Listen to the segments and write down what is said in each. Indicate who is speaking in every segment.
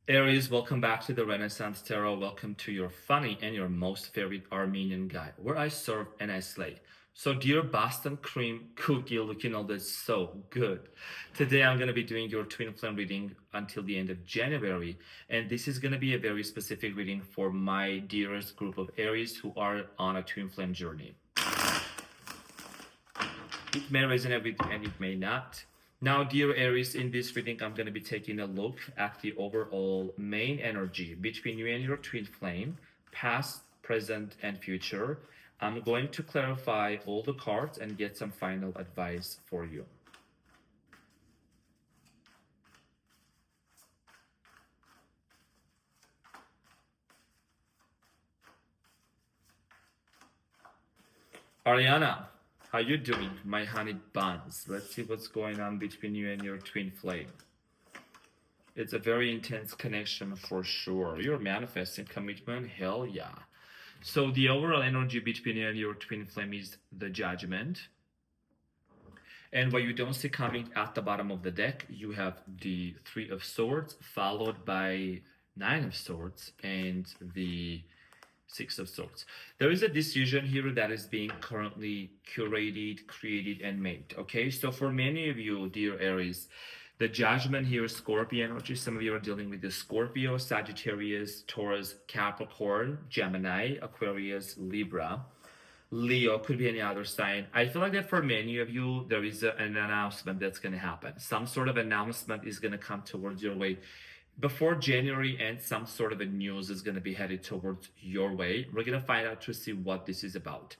Speaker 1: Aries, welcome back to the Renaissance Tarot. Welcome to your funny and your most favorite Armenian guy, where I serve and I slay. So, dear Boston cream cookie looking all this so good. Today, I'm going to be doing your twin flame reading until the end of January. And this is going to be a very specific reading for my dearest group of Aries who are on a twin flame journey. It may resonate with you and it may not. Now, dear Aries, in this reading, I'm going to be taking a look at the overall main energy between you and your twin flame, past, present, and future. I'm going to clarify all the cards and get some final advice for you. Ariana, how you doing, my honey buns? Let's see what's going on between you and your twin flame. It's a very intense connection for sure. You're manifesting commitment, hell yeah. So the overall energy between you and your twin flame is the Judgment. And what you don't see coming at the bottom of the deck, you have the Three of Swords, followed by Nine of Swords, and the Six of Swords. There is a decision here that is being currently curated, created, and made. Okay, so for many of you, dear Aries, the Judgment here is Scorpio energy. Some of you are dealing with the Scorpio, Sagittarius, Taurus, Capricorn, Gemini, Aquarius, Libra. Leo could be any other sign. I feel like that for many of you, there is an announcement that's going to happen. Some sort of announcement is going to come towards your way before January, and some sort of a news is going to be headed towards your way. We're going to find out to see what this is about.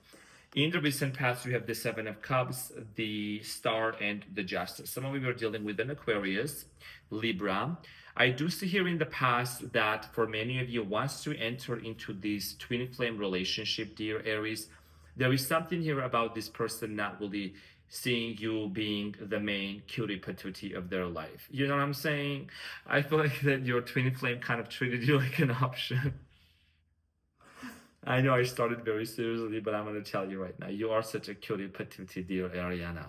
Speaker 1: In the recent past, you have the Seven of Cups, the Star, and the Justice. Some of you are dealing with an Aquarius, Libra. I do see here in the past that for many of you, once you enter into this twin flame relationship, dear Aries, there is something here about this person not really seeing you being the main cutie patootie of their life. You know what I'm saying? I feel like that your twin flame kind of treated you like an option. I know I started very seriously, but I'm going to tell you right now, you are such a cutie patootie, dear Ariana.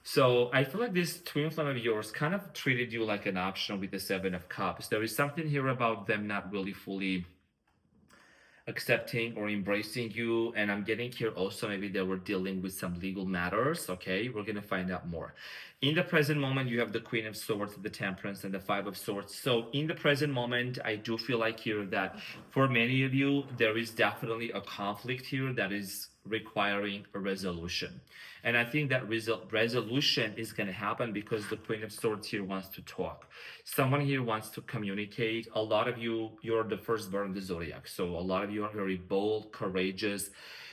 Speaker 1: So I feel like this twin flame of yours kind of treated you like an option with the Seven of Cups. There is something here about them not really fully accepting or embracing you, and I'm getting here also maybe they were dealing with some legal matters. Okay, we're gonna find out more. In the present moment, you have the Queen of Swords, the Temperance, and the Five of Swords. So in the present moment, I do feel like here that for many of you, there is definitely a conflict here that is requiring a resolution. And I think that resolution is going to happen because the Queen of Swords here wants to talk. Someone here wants to communicate. A lot of you, you're the firstborn of the zodiac. So a lot of you are very bold, courageous.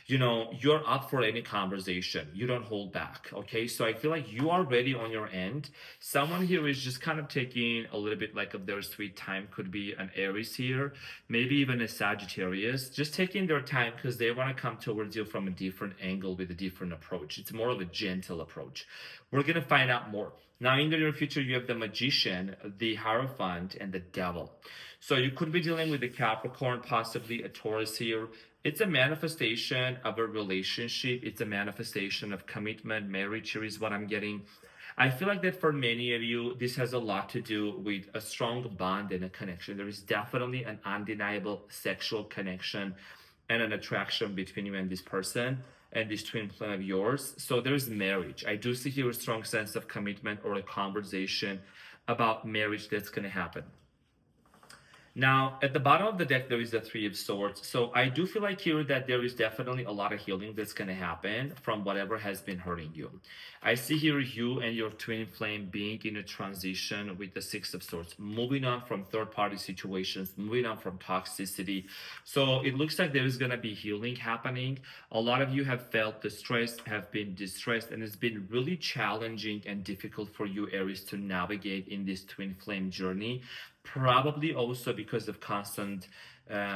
Speaker 1: You know, you're up for any conversation. You don't hold back. Okay. So I feel like you are ready on your end. Someone here is just kind of taking a little bit like of their sweet time. Could be an Aries here, maybe even a Sagittarius, just taking their time because they want to come towards you from a different angle with a different approach. It's more of a gentle approach. We're going to find out more. Now, in the near future, you have the Magician, the Hierophant, and the Devil. So you could be dealing with a Capricorn, possibly a Taurus here. It's a manifestation of a relationship. It's a manifestation of commitment. Marriage here is what I'm getting. I feel like that for many of you, this has a lot to do with a strong bond and a connection. There is definitely an undeniable sexual connection and an attraction between you and this person and this twin flame of yours. So there's marriage. I do see here a strong sense of commitment or a conversation about marriage that's going to happen. Now, at the bottom of the deck, there is the Three of Swords. So I do feel like here that there is definitely a lot of healing that's going to happen from whatever has been hurting you. I see here you and your twin flame being in a transition with the Six of Swords, moving on from third-party situations, moving on from toxicity. So it looks like there is going to be healing happening. A lot of you have felt the stress, have been distressed, and it's been really challenging and difficult for you, Aries, to navigate in this twin flame journey. Probably also because of constant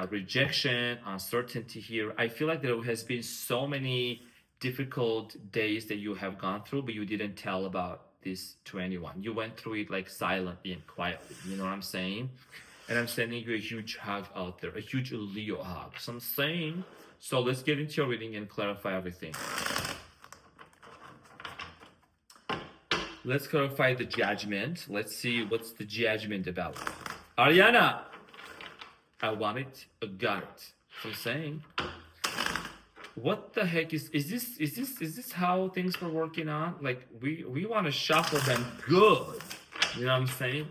Speaker 1: rejection, uncertainty here. I feel like there has been so many difficult days that you have gone through, but you didn't tell about this to anyone. You went through it like silently and quietly. You know what I'm saying? And I'm sending you a huge hug out there, a huge Leo hug. So I'm saying, so let's get into your reading and clarify everything. Let's clarify the Judgment. Let's see what's the Judgment about. Ariana, I want it, I got it. So I'm saying, what the heck is this how things were working on? Like we want to shuffle them good. You know what I'm saying?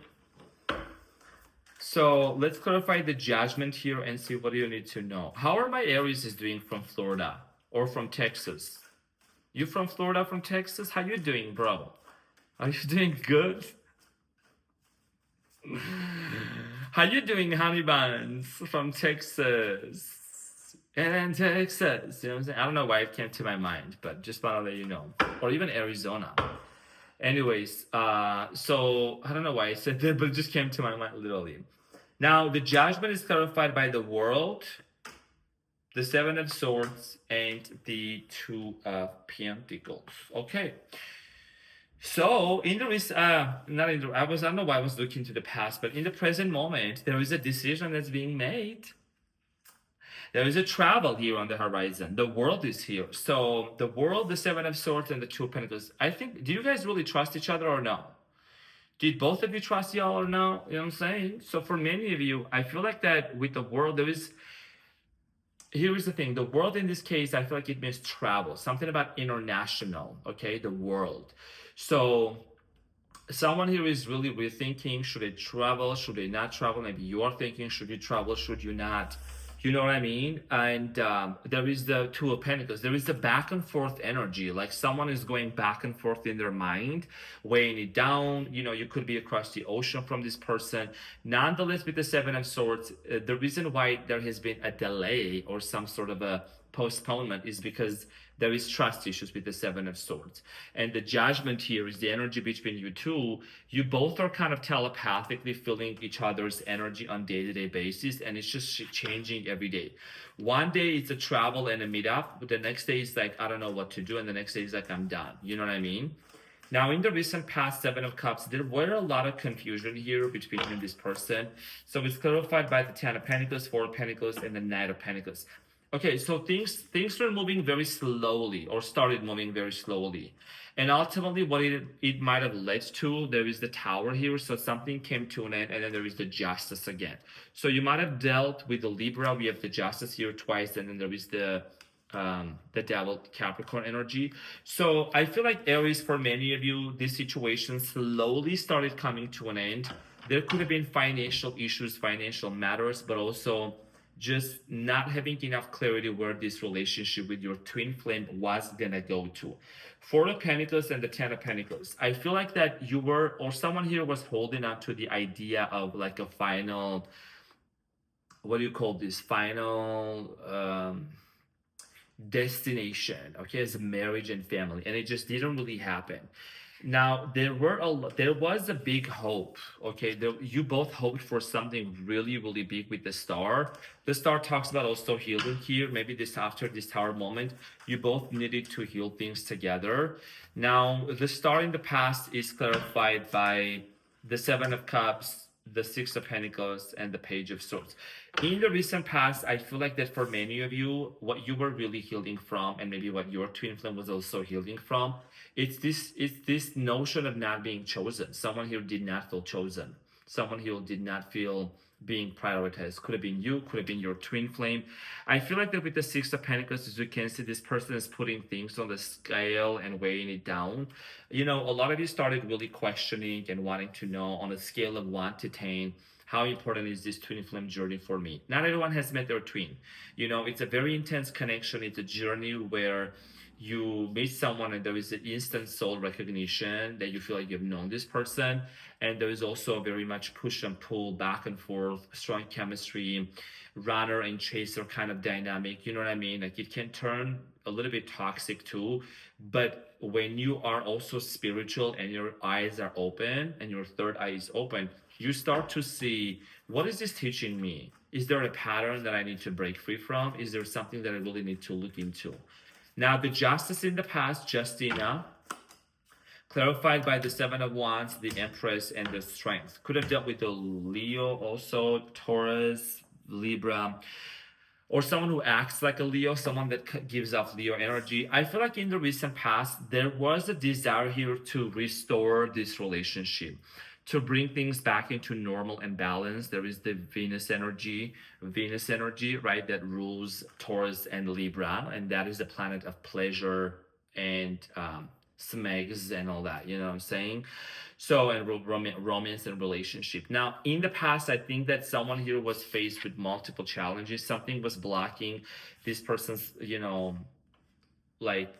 Speaker 1: So let's clarify the judgment here and see what you need to know. How are my Aries is doing from Florida or from Texas? You from Florida, from Texas? How you doing, bro? Are you doing good? How you doing, honey buns from Texas? And Texas, you know what I'm saying? I don't know why it came to my mind, but just want to let you know. Or even Arizona. Anyways, so I don't know why I said that, but it just came to my mind literally. Now, the judgment is clarified by the world, the Seven of Swords, and the Two of Pentacles. Okay. So in the not in the, I don't know why I was looking to the past, but in the present moment, there is a decision that's being made. There is a travel here on the horizon. The world is here. So the world, the Seven of Swords, and the Two of Pentacles. I think, do you guys really trust each other or no? Did both of you trust y'all or no? You know what I'm saying? So for many of you, I feel like that with the world, here is the thing. The world in this case, I feel like it means travel. Something about international, okay? The world. So someone here is really rethinking, should they travel? Should they not travel? Maybe you are thinking, should you travel? Should you not? You know what I mean? And there is the Two of Pentacles. There is the back and forth energy. Like someone is going back and forth in their mind, weighing it down. You know, you could be across the ocean from this person. Nonetheless, with the Seven of Swords, the reason why there has been a delay or some sort of a postponement is because there is trust issues with the Seven of Swords. And the judgment here is the energy between you two. You both are kind of telepathically feeling each other's energy on day-to-day basis, and it's just changing every day. One day it's a travel and a meetup, but the next day it's like, I don't know what to do, and the next day it's like, I'm done. You know what I mean? Now, in the recent past, Seven of Cups, there were a lot of confusion here between you and this person. So it's clarified by the Ten of Pentacles, Four of Pentacles, and the Knight of Pentacles. Okay, so things were moving very slowly, or started moving very slowly. And ultimately, what it might have led to, there is the Tower here, so something came to an end, and then there is the Justice again. So you might have dealt with the Libra, we have the Justice here twice, and then there is the Devil Capricorn energy. So I feel like Aries, for many of you, this situation slowly started coming to an end. There could have been financial issues, financial matters, but also just not having enough clarity where this relationship with your twin flame was gonna go to. Four of Pentacles and the Ten of Pentacles. I feel like that you were, or someone here was holding on to the idea of like a final, what do you call this? Final destination, okay, as a marriage and family, and it just didn't really happen. Now there was a big hope, okay. You both hoped for something really, really big with the Star. The Star talks about also healing here. Maybe this, after this Tower moment, you both needed to heal things together. Now the Star in the past is clarified by the Seven of Cups, the Six of Pentacles, and the Page of Swords. In the recent past, I feel like that for many of you, what you were really healing from, and maybe what your twin flame was also healing from, it's this notion of not being chosen. Someone here did not feel chosen. Someone here did not feel being prioritized. Could have been you, could have been your twin flame. I feel like that with the Six of Pentacles, as you can see, this person is putting things on the scale and weighing it down. You know, a lot of you started really questioning and wanting to know on a scale of 1 to 10, how important is this twin flame journey for me? Not everyone has met their twin. You know, it's a very intense connection. It's a journey where you meet someone and there is an instant soul recognition that you feel like you've known this person. And there is also a very much push and pull, back and forth, strong chemistry, runner and chaser kind of dynamic. You know what I mean? Like it can turn a little bit toxic too. But when you are also spiritual and your eyes are open and your third eye is open, you start to see, what is this teaching me? Is there a pattern that I need to break free from? Is there something that I really need to look into? Now, the Justice in the past, Justina, clarified by the Seven of Wands, the Empress, and the Strength. Could have dealt with the Leo also, Taurus, Libra, or someone who acts like a Leo, someone that gives off Leo energy. I feel like in the recent past, there was a desire here to restore this relationship, to bring things back into normal and balance. There is the Venus energy, right, that rules Taurus and Libra, and that is the planet of pleasure and smegs and all that. You know what I'm saying? So, and romance and relationship. Now, in the past, I think that someone here was faced with multiple challenges. Something was blocking this person's, like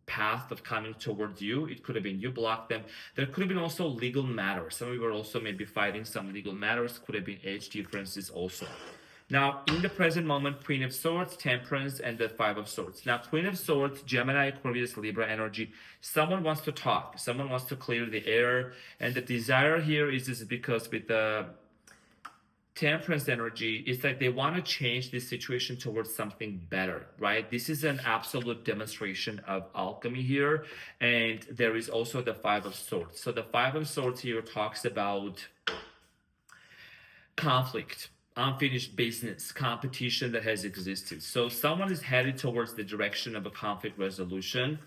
Speaker 1: path of coming towards you. It could have been you blocked them. There could have been also legal matters. Some of you were also maybe fighting some legal matters. Could have been age differences also. Now, in the present moment, Queen of Swords, Temperance, and the Five of Swords. Now, Queen of Swords, Gemini, Aquarius, Libra energy. Someone wants to talk. Someone wants to clear the air. And the desire here is because with the Temperance energy, it's like they want to change this situation towards something better, right? This is an absolute demonstration of alchemy here. And there is also the Five of Swords. So the Five of Swords here talks about conflict, unfinished business, competition that has existed. So someone is headed towards the direction of a conflict resolution.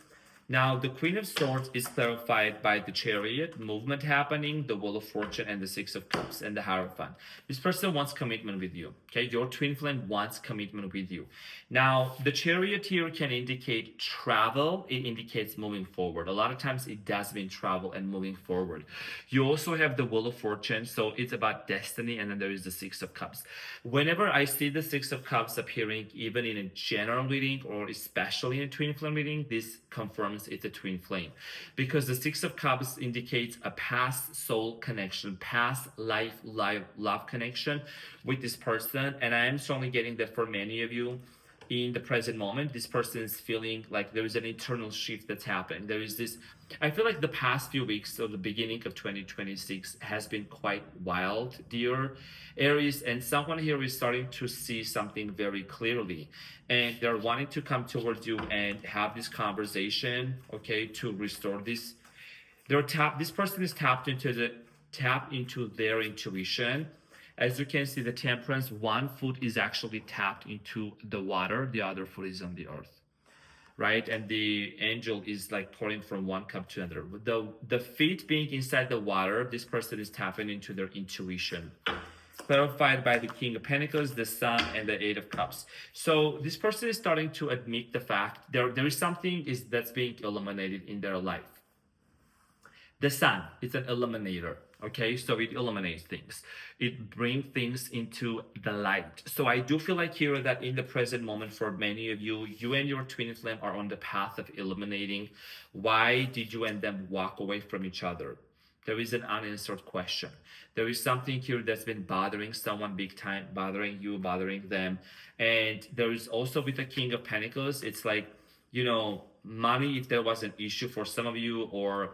Speaker 1: Now, the Queen of Swords is clarified by the Chariot, movement happening, the Wheel of Fortune, and the Six of Cups, and the Hierophant. This person wants commitment with you, okay? Your twin flame wants commitment with you. Now, the Chariot here can indicate travel. It indicates moving forward. A lot of times it does mean travel and moving forward. You also have the Wheel of Fortune, so it's about destiny, and then there is the Six of Cups. Whenever I see the Six of Cups appearing, even in a general reading or especially in a twin flame reading, this confirms it's a twin flame, because the Six of Cups indicates a past soul connection, past life love connection with this person. And I am strongly getting that for many of you in the present moment, this person is feeling like there is an internal shift that's happened. There is this, I feel like the past few weeks or the beginning of 2026 has been quite wild, dear Aries, and someone here is starting to see something very clearly, and they're wanting to come towards you and have this conversation, okay, to restore this. This person is tapped into their intuition. As you can see, the Temperance, one foot is actually tapped into the water, the other foot is on the earth, right? And the angel is like pouring from one cup to another. The feet being inside the water, this person is tapping into their intuition, clarified by the King of Pentacles, the Sun, and the Eight of Cups. So this person is starting to admit the fact there is something that's being illuminated in their life. The Sun is an illuminator, okay? So it illuminates things. It brings things into the light. So I do feel like here that in the present moment, for many of you, you and your twin flame are on the path of illuminating. Why did you and them walk away from each other? There is an unanswered question. There is something here that's been bothering someone big time, bothering you, bothering them. And there is also with the King of Pentacles, it's like, money, if there was an issue for some of you, or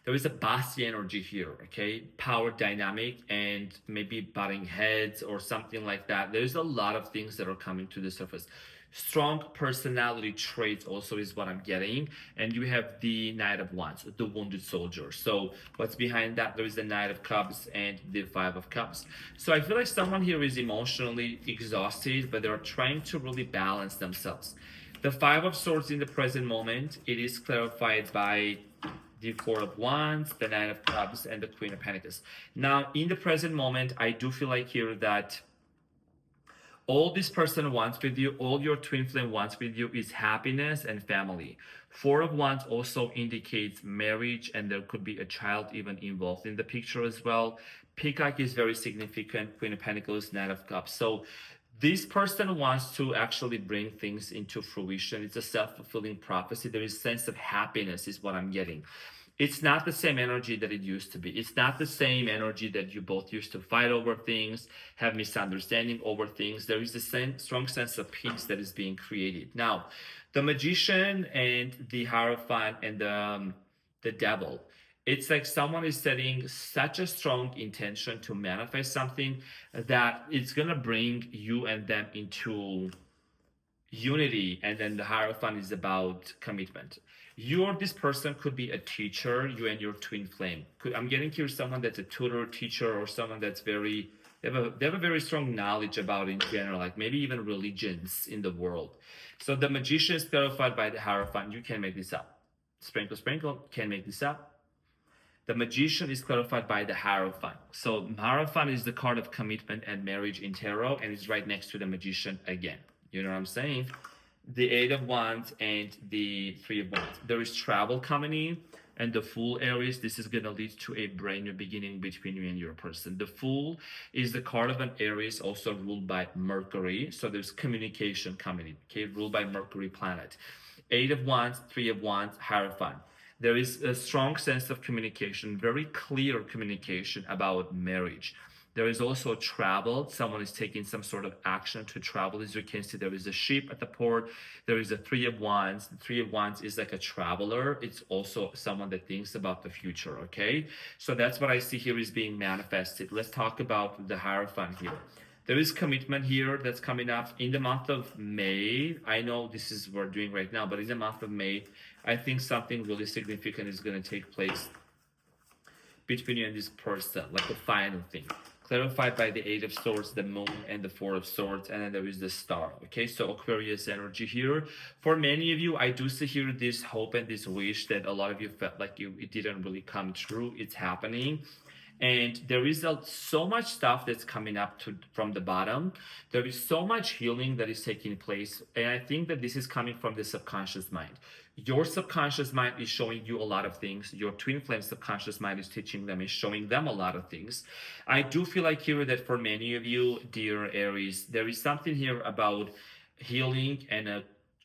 Speaker 1: there is a bossy energy here, okay? Power dynamic and maybe butting heads or something like that. There's a lot of things that are coming to the surface. Strong personality traits also is what I'm getting. And you have the Knight of Wands, the wounded soldier. So what's behind that? There is the Knight of Cups and the Five of Cups. So I feel like someone here is emotionally exhausted, but they're trying to really balance themselves. The Five of Swords in the present moment, it is clarified by the Four of Wands, the Nine of Cups, and the Queen of Pentacles. Now, in the present moment, I do feel like here that all this person wants with you, all your twin flame wants with you is happiness and family. Four of Wands also indicates marriage, and there could be a child even involved in the picture as well. Peacock is very significant, Queen of Pentacles, Knight of Cups. So this person wants to actually bring things into fruition. It's a self-fulfilling prophecy. There is a sense of happiness is what I'm getting. It's not the same energy that it used to be. It's not the same energy that you both used to fight over things, have misunderstanding over things. There is a strong sense of peace that is being created. Now, the Magician and the Hierophant and the Devil, it's like someone is setting such a strong intention to manifest something that it's going to bring you and them into unity. And then the Hierophant is about commitment. You or this person could be a teacher, you and your twin flame. I'm getting here someone that's a tutor, teacher, or someone that's they have a very strong knowledge about in general, like maybe even religions in the world. So the Magician is clarified by the Hierophant. You can make this up. Sprinkle, sprinkle, can make this up. The Magician is clarified by the Hierophant. So Hierophant is the card of commitment and marriage in tarot, and it's right next to the Magician again. You know what I'm saying? The Eight of Wands and the Three of Wands. There is travel coming in, and the Fool, Aries, this is going to lead to a brand new beginning between you and your person. The Fool is the card of an Aries, also ruled by Mercury. So there's communication coming in, okay, ruled by Mercury planet. Eight of Wands, Three of Wands, Hierophant. There is a strong sense of communication, very clear communication about marriage. There is also travel. Someone is taking some sort of action to travel. As you can see, there is a ship at the port. There is a Three of Wands. The Three of Wands is like a traveler. It's also someone that thinks about the future, okay? So that's what I see here is being manifested. Let's talk about the Hierophant here. There is commitment here that's coming up in the month of May. I know this is what we're doing right now, but in the month of May, I think something really significant is going to take place between you and this person, like a final thing. Clarified by the Eight of Swords, the Moon, and the Four of Swords, and then there is the Star. Okay, so Aquarius energy here. For many of you, I do see here this hope and this wish that a lot of you felt like it didn't really come true. It's happening. And there is so much stuff that's coming up from the bottom. There is so much healing that is taking place. And I think that this is coming from the subconscious mind. Your subconscious mind is showing you a lot of things. Your twin flame subconscious mind is teaching them, is showing them a lot of things. I do feel like here that for many of you, dear Aries, there is something here about healing and a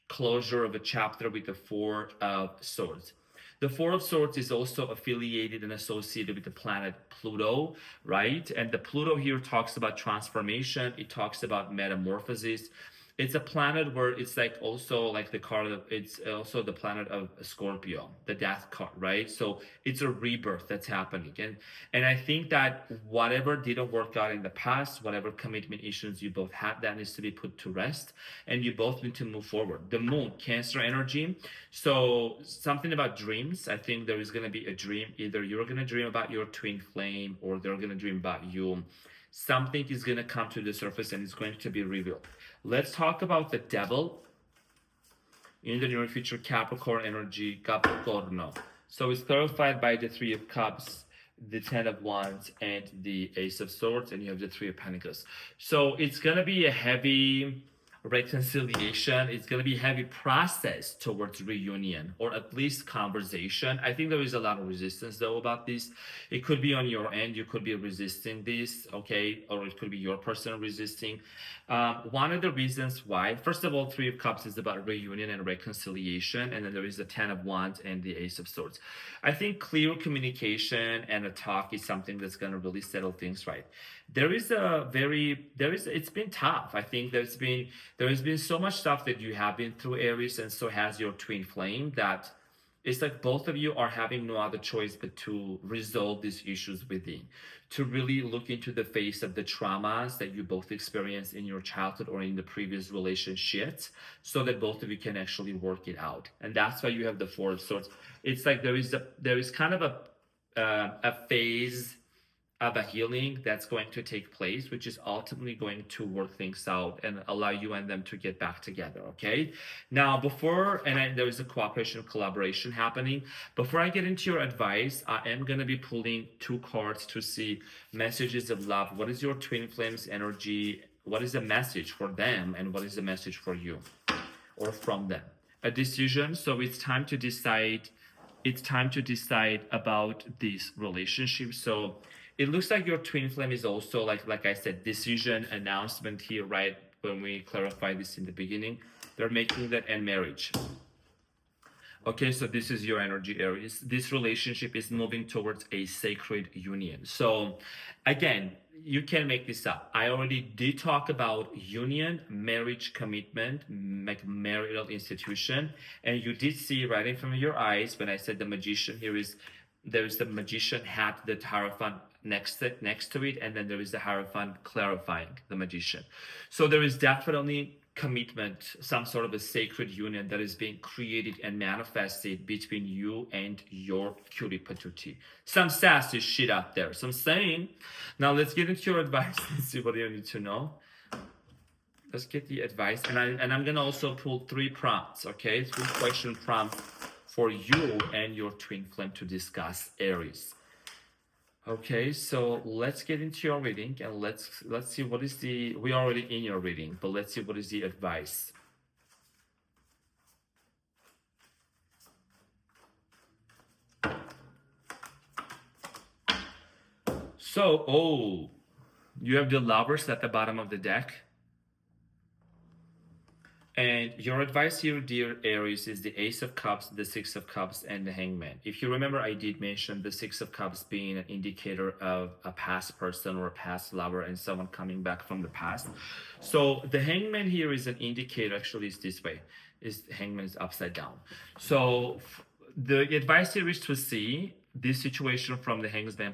Speaker 1: closure of a chapter with the Four of Swords. The Four of Swords is also affiliated and associated with the planet Pluto, right? And the Pluto here talks about transformation. It talks about metamorphosis. It's a planet where it's like also like the card of, it's also the planet of Scorpio, the death card, right? So it's a rebirth that's happening. And I think that whatever didn't work out in the past, whatever commitment issues you both had, that needs to be put to rest. And you both need to move forward. The Moon, Cancer energy. So something about dreams. I think there is going to be a dream. Either you're going to dream about your twin flame or they're going to dream about you. Something is going to come to the surface and it's going to be revealed. Let's talk about the Devil in the near future, Capricorn energy, Capricorno. So it's clarified by the Three of Cups, the Ten of Wands, and the Ace of Swords, and you have the Three of Pentacles. So it's going to be a heavy reconciliation. It's going to be a heavy process towards reunion, or at least conversation. I think there is a lot of resistance though about this. It could be on your end, you could be resisting this, okay, or it could be your person resisting. One of the reasons why, first of all, Three of Cups is about reunion and reconciliation, and then there is the Ten of Wands and the Ace of Swords. I think clear communication and a talk is something that's going to really settle things right. It's been tough. I think there has been so much stuff that you have been through, Aries, and so has your twin flame, that it's like both of you are having no other choice but to resolve these issues within, to really look into the face of the traumas that you both experienced in your childhood or in the previous relationships, so that both of you can actually work it out. And that's why you have the Four of Swords. It's like there is kind of a phase of a healing that's going to take place, which is ultimately going to work things out and allow you and them to get back together, okay? Now, there is a cooperation, collaboration happening. Before I get into your advice, I am going to be pulling two cards to see messages of love. What is your twin flames energy? What is the message for them? And what is the message for you or from them? A decision. So it's time to decide. It's time to decide about this relationship. So it looks like your twin flame is also like I said, decision, announcement here, right? When we clarify this in the beginning, they're making that and marriage. Okay, so this is your energy, Aries. This relationship is moving towards a sacred union. So again, you can make this up. I already did talk about union, marriage, commitment, like marital institution. And you did see right in front of your eyes when I said the Magician, there's the Magician hat, the Hierophant next to it, and then there is the Hierophant clarifying the Magician. So there is definitely commitment, some sort of a sacred union that is being created and manifested between you and your cutie patootie. Some sassy shit out there. So I'm saying, now let's get into your advice and see what you need to know. Let's get the advice, and I'm gonna also pull 3 prompts, okay? 3 question prompts for you and your twin flame to discuss, Aries. Okay, so let's get into your reading and let's see what is the we're already in your reading, but let's see what is the advice. So, oh, you have the lovers at the bottom of the deck. And your advice here, dear Aries, is the Ace of Cups, the Six of Cups, and the Hangman. If you remember, I did mention the Six of Cups being an indicator of a past person or a past lover and someone coming back from the past. So the Hangman here is an indicator, actually, it's this way, is Hangman is upside down. So the advice here is to see this situation from the hangman's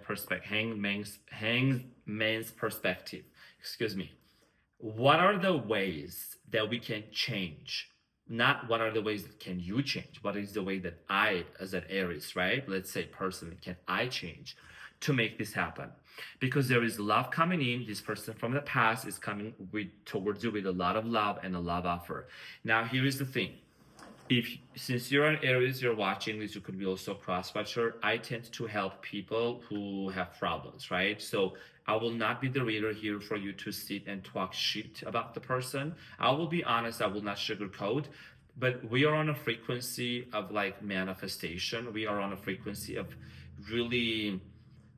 Speaker 1: perspective. Excuse me. What are the ways that we can change? Not what are the ways that can you change? What is the way that I, as an Aries, right? Let's say personally, can I change to make this happen? Because there is love coming in. This person from the past is coming towards you with a lot of love and a love offer. Now, here is the thing. Since you're an Aries, you're watching this, you could be also cross-watcher. I tend to help people who have problems, right? So I will not be the reader here for you to sit and talk shit about the person. I will be honest, I will not sugarcoat, but we are on a frequency of like manifestation. We are on a frequency of really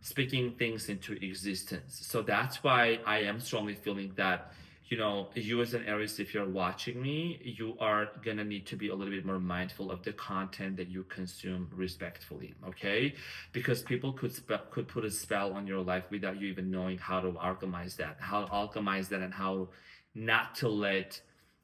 Speaker 1: speaking things into existence. So that's why I am strongly feeling that, you as an Aries, if you're watching me, you are gonna need to be a little bit more mindful of the content that you consume respectfully, okay? Because people could put a spell on your life without you even knowing how to alchemize that, and how not to let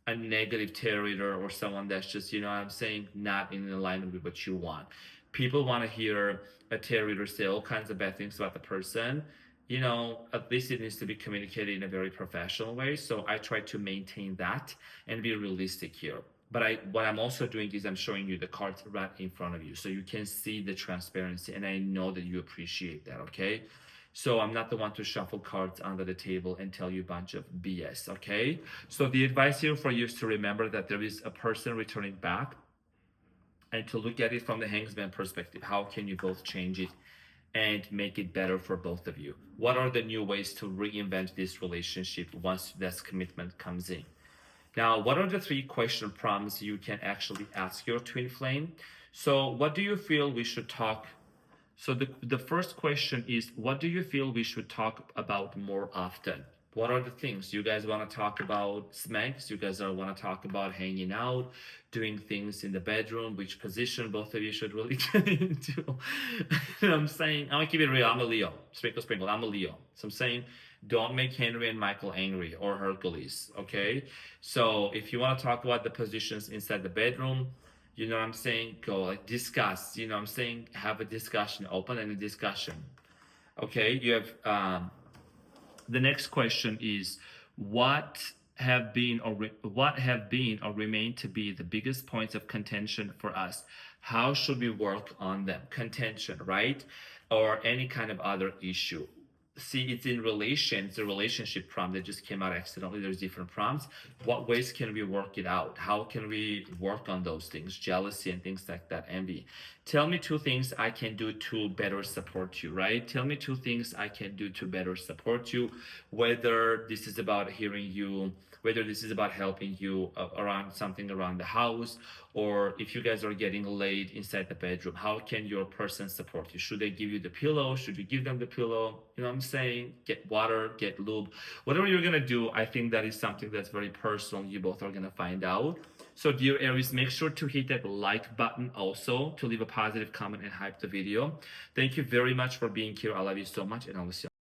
Speaker 1: a negative tarot reader or someone that's just, what I'm saying, not in alignment with what you want. People want to hear a tarot reader say all kinds of bad things about the person. At least it needs to be communicated in a very professional way. So I try to maintain that and be realistic here. But what I'm also doing is I'm showing you the cards right in front of you, so you can see the transparency, and I know that you appreciate that, okay? So I'm not the one to shuffle cards under the table and tell you a bunch of BS, okay? So the advice here for you is to remember that there is a person returning back, and to look at it from the Hangsman perspective. How can you both change it and make it better for both of you? What are the new ways to reinvent this relationship once this commitment comes in? Now, what are the 3 question prompts you can actually ask your twin flame? So what do you feel we should talk? So the first question is, what do you feel we should talk about more often? What are the things you guys want to talk about? Smacks? You guys want to talk about hanging out, doing things in the bedroom? Which position both of you should really get into? I'm saying, I'm gonna keep it real. I'm a Leo. Sprinkle. I'm a Leo. So I'm saying, don't make Henry and Michael angry, or Hercules. Okay. So if you want to talk about the positions inside the bedroom, what I'm saying, go like discuss. What I'm saying, have a discussion, open and a discussion. Okay. You have the next question is, what have been or remain to be the biggest points of contention for us? How should we work on them? Contention, right? Or any kind of other issue. See, it's a relationship prompt that just came out accidentally. There's different prompts. What ways can we work it out? How can we work on those things? Jealousy and things like that, envy. Tell me 2 things I can do to better support you, right? Tell me 2 things I can do to better support you, whether this is about hearing you, whether this is about helping you around something around the house, or if you guys are getting laid inside the bedroom, how can your person support you? Should they give you the pillow? Should you give them the pillow? You know what I'm saying? Get water, get lube. Whatever you're going to do, I think that is something that's very personal. You both are going to find out. So dear Aries, make sure to hit that like button also, to leave a positive comment and hype the video. Thank you very much for being here. I love you so much, and I will see you